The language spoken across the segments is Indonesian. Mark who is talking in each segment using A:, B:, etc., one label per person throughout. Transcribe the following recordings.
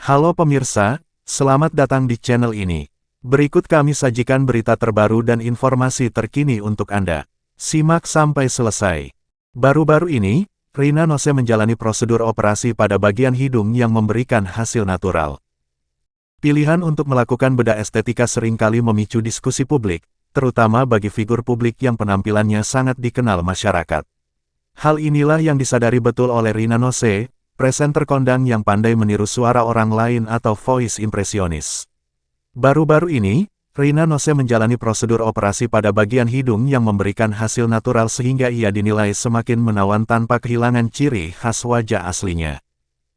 A: Halo pemirsa, selamat datang di channel ini. Berikut kami sajikan berita terbaru dan informasi terkini untuk Anda. Simak sampai selesai. Baru-baru ini, Rina Nose menjalani prosedur operasi pada bagian hidung yang memberikan hasil natural. Pilihan untuk melakukan bedah estetika seringkali memicu diskusi publik, terutama bagi figur publik yang penampilannya sangat dikenal masyarakat. Hal inilah yang disadari betul oleh Rina Nose, presenter kondang yang pandai meniru suara orang lain atau voice impressionis. Baru-baru ini, Rina Nose menjalani prosedur operasi pada bagian hidung yang memberikan hasil natural sehingga ia dinilai semakin menawan tanpa kehilangan ciri khas wajah aslinya.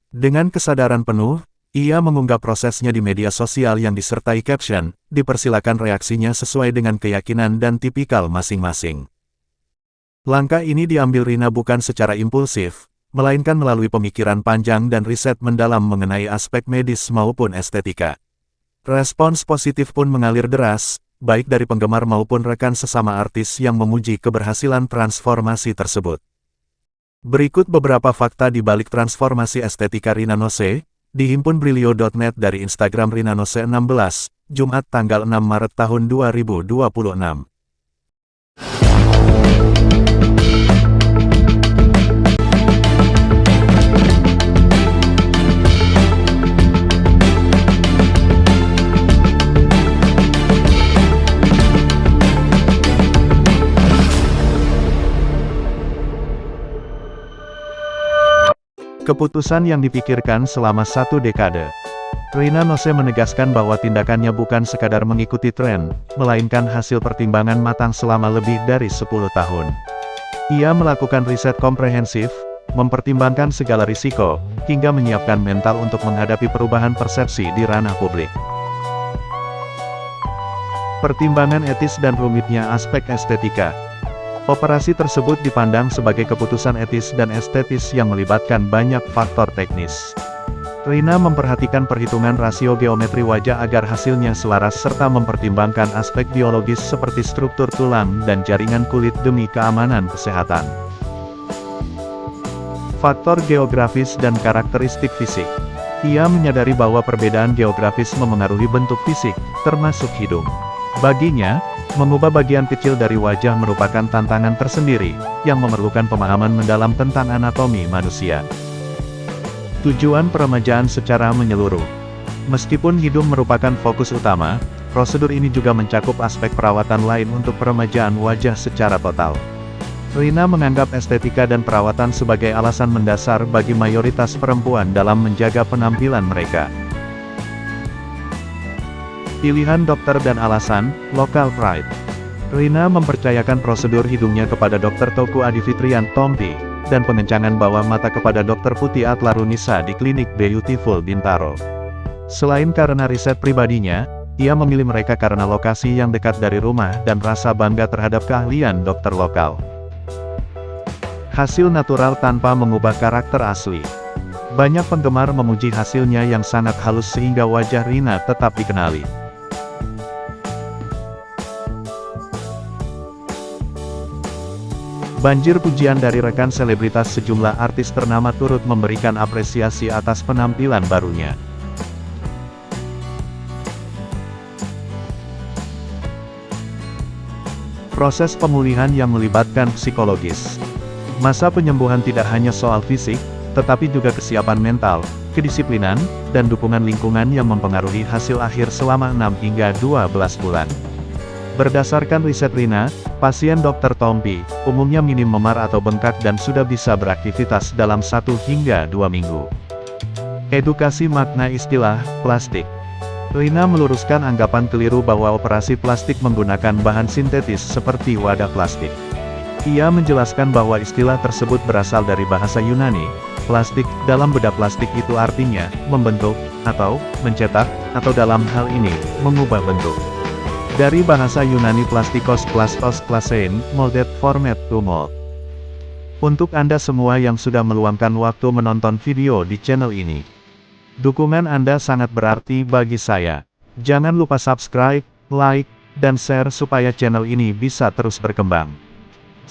A: Dengan kesadaran penuh, ia mengunggah prosesnya di media sosial yang disertai caption, dipersilakan reaksinya sesuai dengan keyakinan dan tipikal masing-masing. Langkah ini diambil Rina bukan secara impulsif, melainkan melalui pemikiran panjang dan riset mendalam mengenai aspek medis maupun estetika. Respons positif pun mengalir deras, baik dari penggemar maupun rekan sesama artis yang memuji keberhasilan transformasi tersebut. Berikut beberapa fakta di balik transformasi estetika Rina Nose, dihimpun Brilio.net dari Instagram Rina Nose 16, Jumat tanggal 6 Maret tahun 2026. Keputusan yang dipikirkan selama 1 dekade. Rina Nose menegaskan bahwa tindakannya bukan sekadar mengikuti tren, melainkan hasil pertimbangan matang selama lebih dari 10 tahun. Ia melakukan riset komprehensif, mempertimbangkan segala risiko, hingga menyiapkan mental untuk menghadapi perubahan persepsi di ranah publik. Pertimbangan etis dan rumitnya aspek estetika. Operasi tersebut dipandang sebagai keputusan etis dan estetis yang melibatkan banyak faktor teknis. Rina memperhatikan perhitungan rasio geometri wajah agar hasilnya selaras serta mempertimbangkan aspek biologis seperti struktur tulang dan jaringan kulit demi keamanan kesehatan. Faktor geografis dan karakteristik fisik. Ia menyadari bahwa perbedaan geografis memengaruhi bentuk fisik, termasuk hidung. Baginya, mengubah bagian kecil dari wajah merupakan tantangan tersendiri, yang memerlukan pemahaman mendalam tentang anatomi manusia. Tujuan peremajaan secara menyeluruh. Meskipun hidung merupakan fokus utama, prosedur ini juga mencakup aspek perawatan lain untuk peremajaan wajah secara total. Rina menganggap estetika dan perawatan sebagai alasan mendasar bagi mayoritas perempuan dalam menjaga penampilan mereka. Pilihan dokter dan alasan, local pride. Rina mempercayakan prosedur hidungnya kepada Dr. Teuku Adifitrian Tompi, dan pengencangan bawah mata kepada Dr. Putih Atlarunisa di klinik Beautiful Bintaro. Selain karena riset pribadinya, ia memilih mereka karena lokasi yang dekat dari rumah dan rasa bangga terhadap keahlian dokter lokal. Hasil natural tanpa mengubah karakter asli. Banyak penggemar memuji hasilnya yang sangat halus sehingga wajah Rina tetap dikenali. Banjir pujian dari rekan selebritas sejumlah artis ternama turut memberikan apresiasi atas penampilan barunya. Proses pemulihan yang melibatkan psikologis. Masa penyembuhan tidak hanya soal fisik, tetapi juga kesiapan mental, kedisiplinan, dan dukungan lingkungan yang mempengaruhi hasil akhir selama 6 hingga 12 bulan. Berdasarkan riset Rina, pasien Dr. Tompi, umumnya minim memar atau bengkak dan sudah bisa beraktivitas dalam 1 hingga 2 minggu. Edukasi makna istilah, plastik. Rina meluruskan anggapan keliru bahwa operasi plastik menggunakan bahan sintetis seperti wadah plastik. Ia menjelaskan bahwa istilah tersebut berasal dari bahasa Yunani. Plastik, dalam bedah plastik itu artinya, membentuk, atau, mencetak, atau dalam hal ini, mengubah bentuk. Dari bahasa Yunani plastikos plastos klasein, molded format to mold. Untuk Anda semua yang sudah meluangkan waktu menonton video di channel ini, dukungan Anda sangat berarti bagi saya. Jangan lupa subscribe, like, dan share supaya channel ini bisa terus berkembang.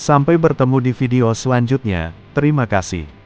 A: Sampai bertemu di video selanjutnya, terima kasih.